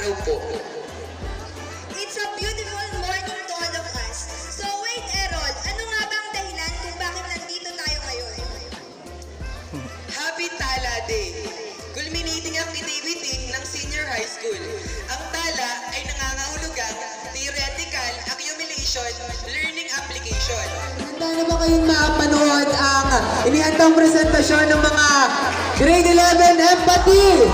araw po. It's a beautiful morning to all of us. So wait, Errol, ano nga bang dahilan kung bakit nandito tayo ngayon? Happy TALA Day! Culminating activity ng senior high school. Ang TALA ay nangangahulugang Theoretical Accumulation Learning Application. Handa na ba kayong mapanood ang inihandang presentasyon ng mga grade 11 empathy?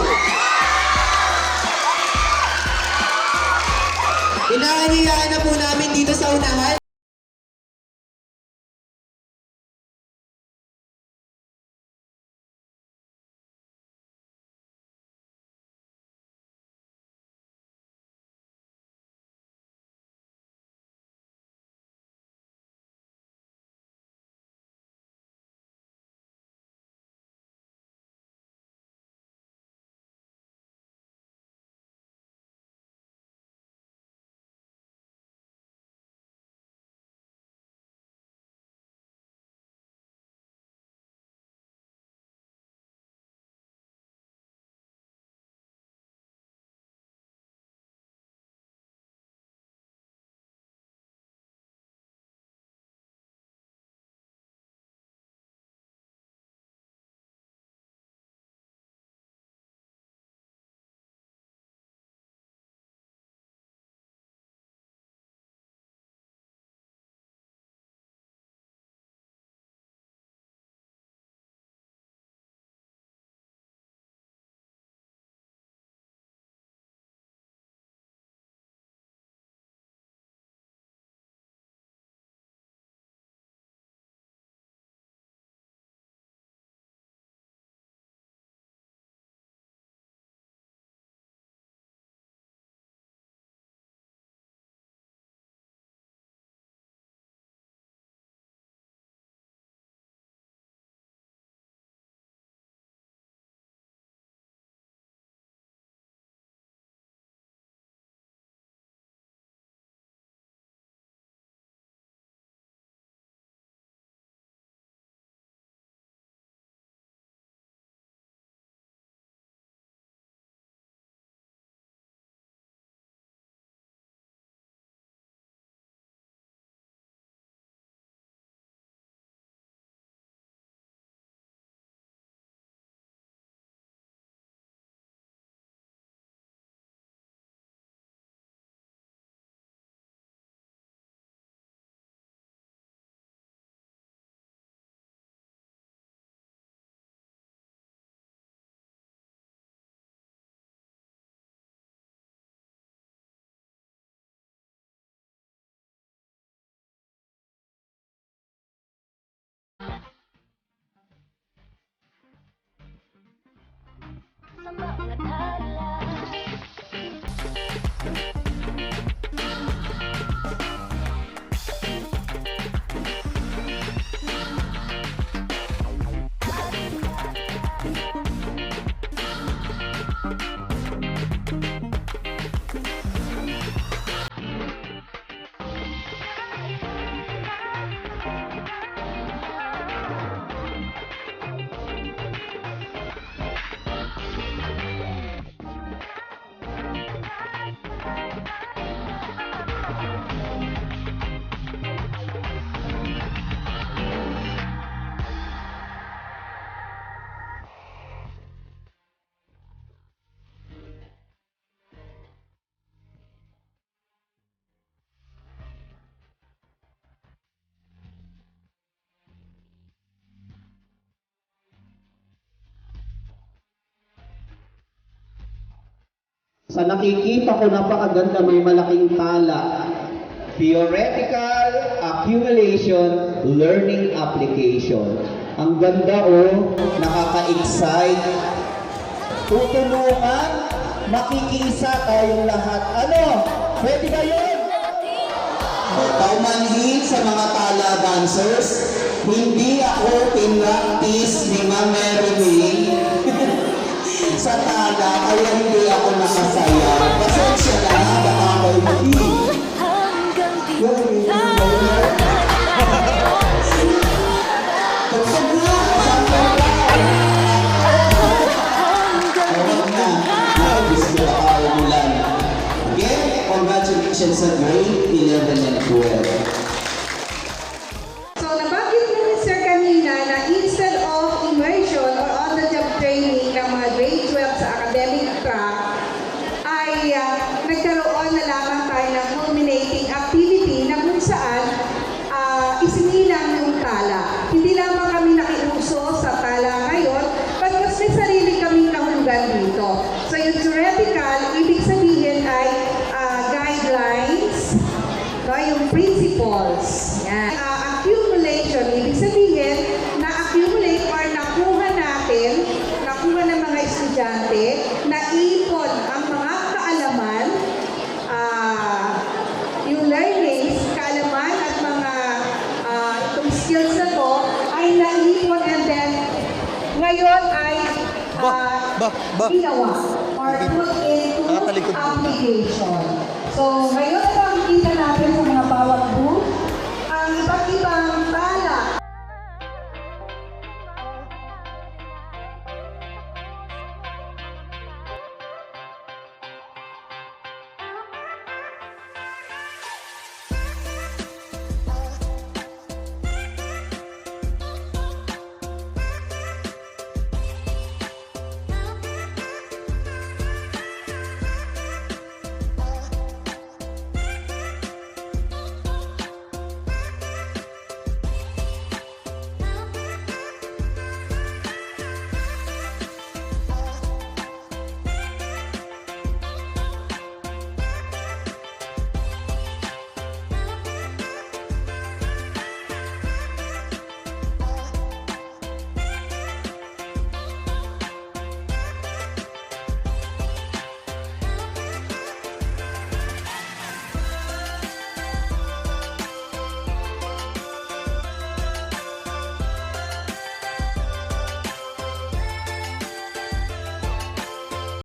Inaanyayahan na po namin dito sa unahan. Sa mga tala. Sa nakikita ko napakaganda, may malaking tala. Theoretical Accumulation Learning Application. Ang ganda nakaka-excite. Tutulungan, makikisa tayong lahat. Ano? Pwede ba yun? Paumanhin sa mga tala dancers, hindi ako pinractice ni Ma'am Marilyn sa tala, kaya hindi ako nakasaya. Pasensya na, baka kayo mag-iing. Gusto na ako ulan. siya sa grade 11 and 12. So, nabanggit ni Mr. kanina na instead of immersion or on-the-job training ng mga grade 12 sa academic track, ay nagkaroon na lamang tayo ng culminating activity na kung saan isinilang yung TALA. Hindi lamang kami nakiuso sa TALA ngayon, but mas may sarili kaming kahulugan dito. So, yung theoretical, ibig sabihin ay guidelines, no, yung principles. Yan. Accumulation, ibig sabihin, na-accumulate or nakuha ng mga estudyante, naipon ang mga kaalaman, yung learnings, kaalaman at mga itong skills na to ay naipon and then ngayon ay ginawa or put into application. So, ngayon ay makikita natin sa mga bawat booth ang iba't ibang TALA